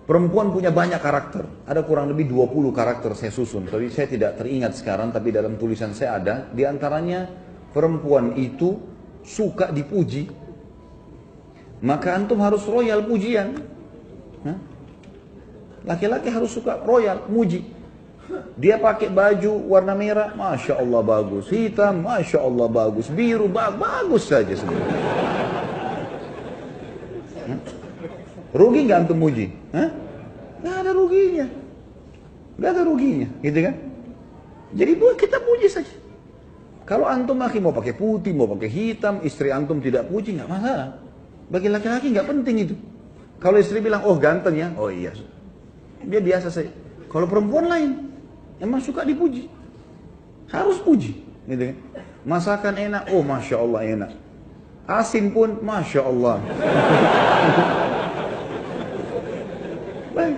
Perempuan punya banyak karakter. Ada kurang lebih 20 karakter saya susun. Tapi saya tidak teringat sekarang, tapi dalam tulisan saya ada. Di antaranya perempuan itu suka dipuji. Maka antum harus royal pujian. Laki-laki harus suka royal, muji. Dia pakai baju warna merah, Masya Allah bagus. Hitam, Masya Allah bagus. Biru, bagus saja sebenarnya. Rugi nggak antum muji? Nggak ada ruginya. Nggak ada ruginya, gitu kan? Jadi kita puji saja. Kalau antum laki mau pakai putih, mau pakai hitam, istri antum tidak puji, nggak masalah. Bagi laki-laki nggak penting itu. Kalau istri bilang, oh ganteng ya, oh iya. Dia biasa saja. Kalau perempuan lain, emang suka dipuji. Harus puji, gitu kan? Masakan enak, oh Masya Allah enak. Asin pun, Masya Allah. Baik.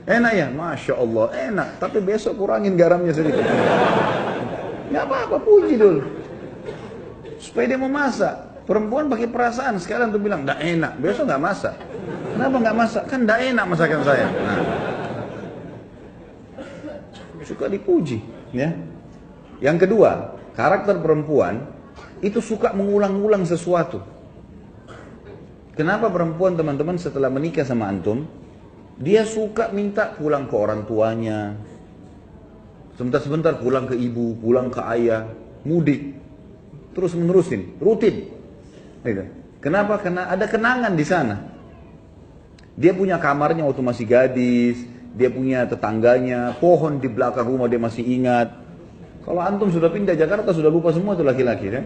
Enak ya? Masya Allah, enak. Tapi besok kurangin garamnya sedikit. Gak apa-apa, puji dulu. Supaya dia mau masak. Perempuan pakai perasaan. Sekarang tuh bilang, gak enak. Besok gak masak. Kenapa gak masak? Kan gak enak masakan saya. Nah. Suka dipuji. Ya. Yang kedua, karakter perempuan itu suka mengulang-ulang sesuatu. Kenapa perempuan teman-teman setelah menikah sama antum, dia suka minta pulang ke orang tuanya, sebentar-sebentar pulang ke ibu, pulang ke ayah, mudik, terus menerusin, rutin. Kenapa? Karena ada kenangan di sana. Dia punya kamarnya waktu masih gadis, dia punya tetangganya, pohon di belakang rumah dia masih ingat. Kalau antum sudah pindah Jakarta sudah lupa semua itu laki-laki, kan?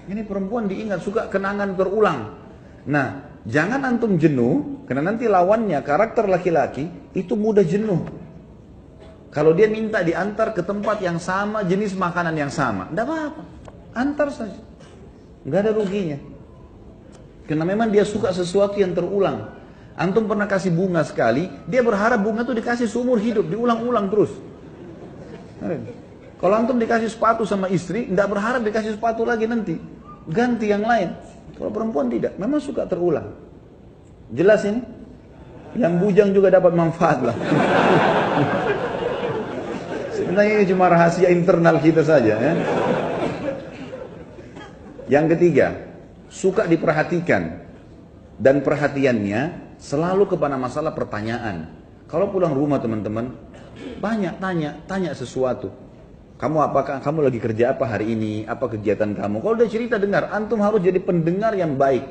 Ini perempuan diingat, suka kenangan terulang. Nah, jangan antum jenuh, karena nanti lawannya karakter laki-laki itu mudah jenuh. Kalau dia minta diantar ke tempat yang sama, jenis makanan yang sama, tidak apa-apa, antar saja, nggak ada ruginya. Karena memang dia suka sesuatu yang terulang. Antum pernah kasih bunga sekali, dia berharap bunga itu dikasih seumur hidup, diulang-ulang terus. Kalau antum dikasih sepatu sama istri, tidak berharap dikasih sepatu lagi nanti, ganti yang lain. Kalau perempuan tidak, memang suka terulang. Jelas ini? Yang bujang juga dapat manfaat lah. Sebenarnya ini cuma rahasia internal kita saja, ya. Yang ketiga, suka diperhatikan. Dan perhatiannya selalu kepada masalah pertanyaan. Kalau pulang rumah teman-teman, banyak tanya sesuatu. Kamu lagi kerja apa hari ini? Apa kegiatan kamu? Kalau udah cerita dengar, antum harus jadi pendengar yang baik.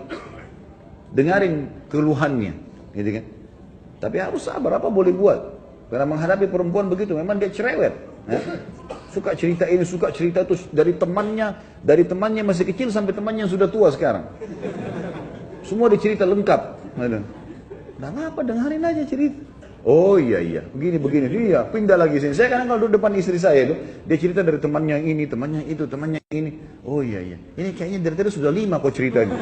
Dengarin keluhannya, gitu kan? Tapi harus sabar, apa boleh buat? Karena menghadapi perempuan begitu, memang dia cerewet. Ya? Suka cerita ini, suka cerita itu dari temannya masih kecil sampai temannya yang sudah tua sekarang. Semua dicerita lengkap. Nah, apa dengarin aja cerita. Oh iya, begini, iya, pindah lagi sini. Saya kadang kalau duduk depan istri saya itu, dia cerita dari temannya ini, temannya itu, temannya ini. Oh iya, ini kayaknya dari tadi sudah 5 kok ceritanya.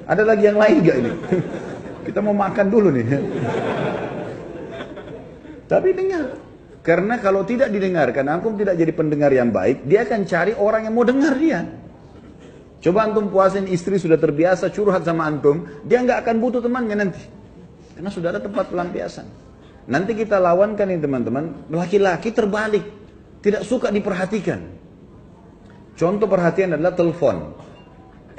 Ada lagi yang lain gak ini? Kita mau makan dulu nih. Tapi dengar. Karena kalau tidak didengarkan, antum tidak jadi pendengar yang baik, dia akan cari orang yang mau dengar dia. Coba antum puasin istri sudah terbiasa curhat sama antum, dia nggak akan butuh temannya nanti. Karena sudah ada tempat pelampiasan. Nanti kita lawankan ini teman-teman, laki-laki terbalik, tidak suka diperhatikan. Contoh perhatian adalah telepon.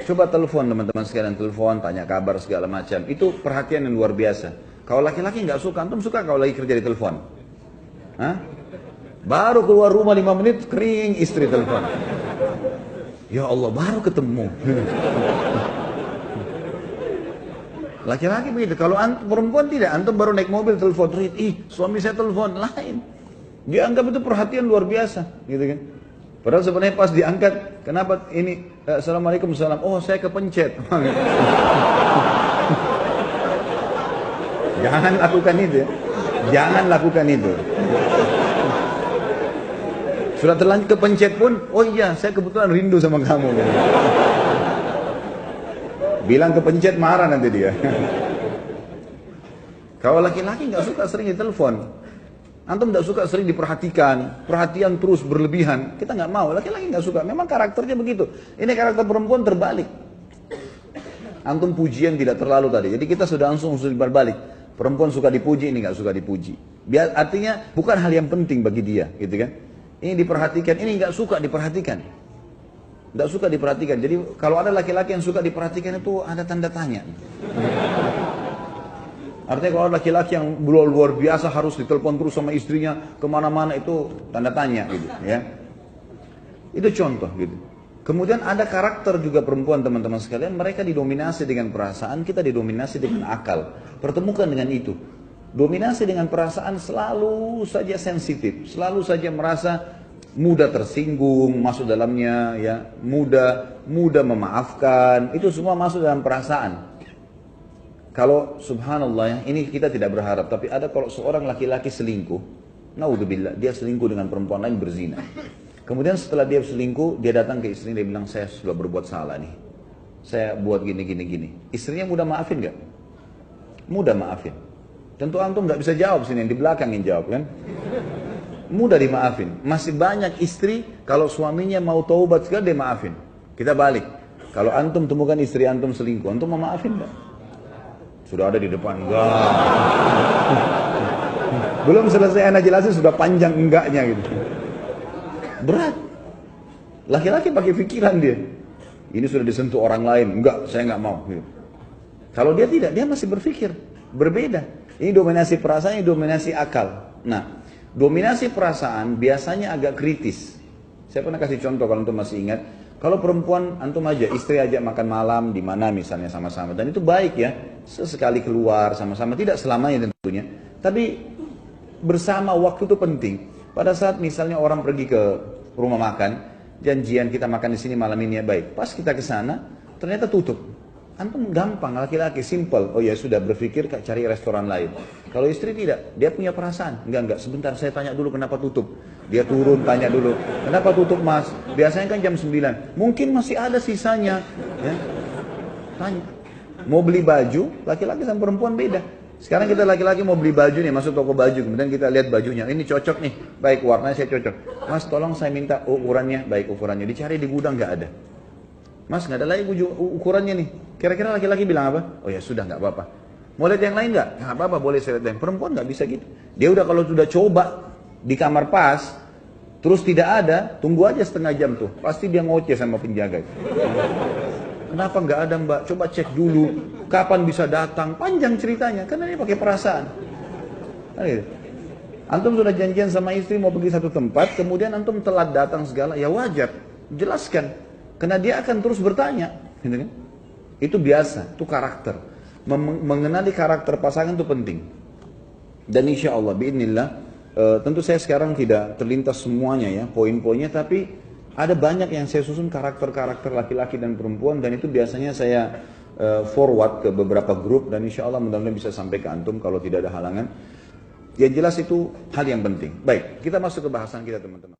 Coba telepon teman-teman sekalian, telepon, tanya kabar segala macam. Itu perhatian yang luar biasa. Kalau laki-laki nggak suka, antum suka kalau lagi kerja di telepon? Hah? Baru keluar rumah 5 menit, kering istri telepon. Ya Allah, baru ketemu. Laki-laki begitu. Kalau perempuan tidak, antum baru naik mobil telepon, suami saya telepon, lain. Dia anggap itu perhatian luar biasa, gitu kan? Padahal sebenarnya pas diangkat, kenapa ini? Assalamualaikum, salam. Oh, saya kepencet. Jangan lakukan itu. Jangan lakukan itu. Sudah terlanjur kepencet pun, oh iya, saya kebetulan rindu sama kamu. Bilang kepencet marah nanti dia. Kalau laki-laki nggak suka sering ditelepon, antum nggak suka sering diperhatikan, perhatian terus berlebihan, kita nggak mau. Laki-laki nggak suka, memang karakternya begitu. Ini karakter perempuan terbalik. Antum pujian tidak terlalu tadi. Jadi kita sudah langsung berbalik. Perempuan suka dipuji, ini nggak suka dipuji. Biar artinya bukan hal yang penting bagi dia, gitu kan? Ini diperhatikan, ini nggak suka diperhatikan. Nggak suka diperhatikan. Jadi kalau ada laki-laki yang suka diperhatikan itu ada tanda tanya. Artinya kalau ada laki-laki yang luar biasa harus ditelepon terus sama istrinya kemana-mana, itu tanda tanya, gitu, ya. Itu contoh, gitu. Kemudian ada karakter juga perempuan, teman-teman sekalian, mereka didominasi dengan perasaan, kita didominasi dengan akal. Pertemukan dengan itu. Dominasi dengan perasaan selalu saja sensitif, selalu saja merasa mudah tersinggung, masuk dalamnya, ya, mudah memaafkan, itu semua masuk dalam perasaan. Kalau subhanallah ya, ini kita tidak berharap, tapi ada kalau seorang laki-laki selingkuh, naudzubillah, dia selingkuh dengan perempuan lain, berzina. Kemudian setelah dia selingkuh, dia datang ke istrinya, dia bilang, saya sudah berbuat salah nih. Saya buat gini. Istrinya mudah maafin gak? Mudah maafin. Tentu antum gak bisa jawab sini, yang di belakang yang jawab kan? Mudah dimaafin. Masih banyak istri, kalau suaminya mau taubat sekali, dia maafin. Kita balik. Kalau antum temukan istri antum selingkuh, antum mau maafin gak? Sudah ada di depan, enggak. Belum selesai anak jelasin, sudah panjang enggaknya gitu. Berat. Laki-laki pakai pikiran dia. Ini sudah disentuh orang lain, enggak, saya enggak mau. Kalau dia tidak, dia masih berpikir. Berbeda. Ini dominasi perasaan, ini dominasi akal. Nah, dominasi perasaan biasanya agak kritis. Saya pernah kasih contoh kalau antum masih ingat. Kalau perempuan, antum aja, istri ajak makan malam di mana misalnya sama-sama. Dan itu baik ya, sesekali keluar sama-sama. Tidak selamanya tentunya. Tapi bersama waktu itu penting. Pada saat misalnya orang pergi ke rumah makan, janjian kita makan di sini malam ini ya, baik. Pas kita ke sana, ternyata tutup. Antum gampang, laki-laki simple. Oh ya sudah, berpikir cari restoran lain. Kalau istri tidak, dia punya perasaan. Enggak, sebentar saya tanya dulu kenapa tutup. Dia turun tanya dulu, kenapa tutup mas? Biasanya kan jam 9. Mungkin masih ada sisanya. Ya. Tanya. Mau beli baju, laki-laki sama perempuan beda. Sekarang kita laki-laki mau beli baju nih, masuk toko baju, kemudian kita lihat bajunya, ini cocok nih, baik warnanya saya cocok. Mas tolong saya minta ukurannya, baik ukurannya, dicari di gudang nggak ada. Mas nggak ada lagi ukurannya nih, kira-kira laki-laki bilang apa? Oh ya sudah nggak apa-apa. Mau lihat yang lain nggak? Nggak apa-apa, boleh saya lihat yang perempuan nggak bisa gitu. Dia udah kalau sudah coba di kamar pas, terus tidak ada, tunggu aja setengah jam tuh, pasti dia ngoceh sama penjaga. Kenapa nggak ada mbak? Coba cek dulu. Kapan bisa datang? Panjang ceritanya. Karena dia pakai perasaan. Antum sudah janjian sama istri mau pergi satu tempat, kemudian antum telat datang segala, ya wajar. Jelaskan. Karena dia akan terus bertanya. Gitu kan? Itu biasa. Itu karakter. Mengenali karakter pasangan itu penting. Dan insya Allah, biidznillah, tentu saya sekarang tidak terlintas semuanya ya, poin-poinnya, tapi ada banyak yang saya susun karakter-karakter laki-laki dan perempuan, dan itu biasanya saya forward ke beberapa grup, dan insya Allah mudah-mudahan bisa sampai ke antum kalau tidak ada halangan. Yang jelas itu hal yang penting. Baik, kita masuk ke bahasan kita teman-teman.